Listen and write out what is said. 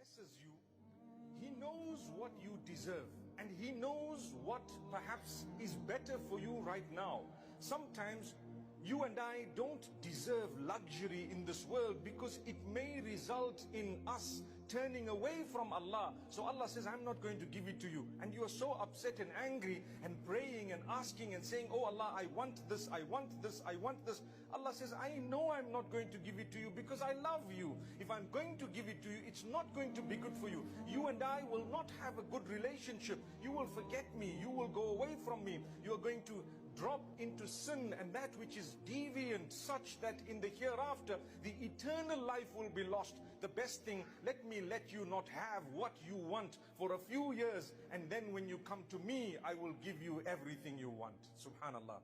blesses you, He knows what you deserve, and He knows what perhaps is better for you right now. Sometimes you and I don't deserve luxury in this world because it may result in us turning away from Allah. So Allah says, I'm not going to give it to you. And you are so upset and angry and praying and asking and saying, oh Allah, I want this, I want this, I want this. Allah says, I know I'm not going to give it to you because I love you. If I'm going to give it to you, it's not going to be good for you. You and I will not have a good relationship. You will forget me. You will go away from me. You are going to drop into sin and that which is deviant, such that in the hereafter the eternal life will be lost. The best thing, let me let you not have what you want for a few years, and then when you come to me, I will give you everything you want. Subhanallah.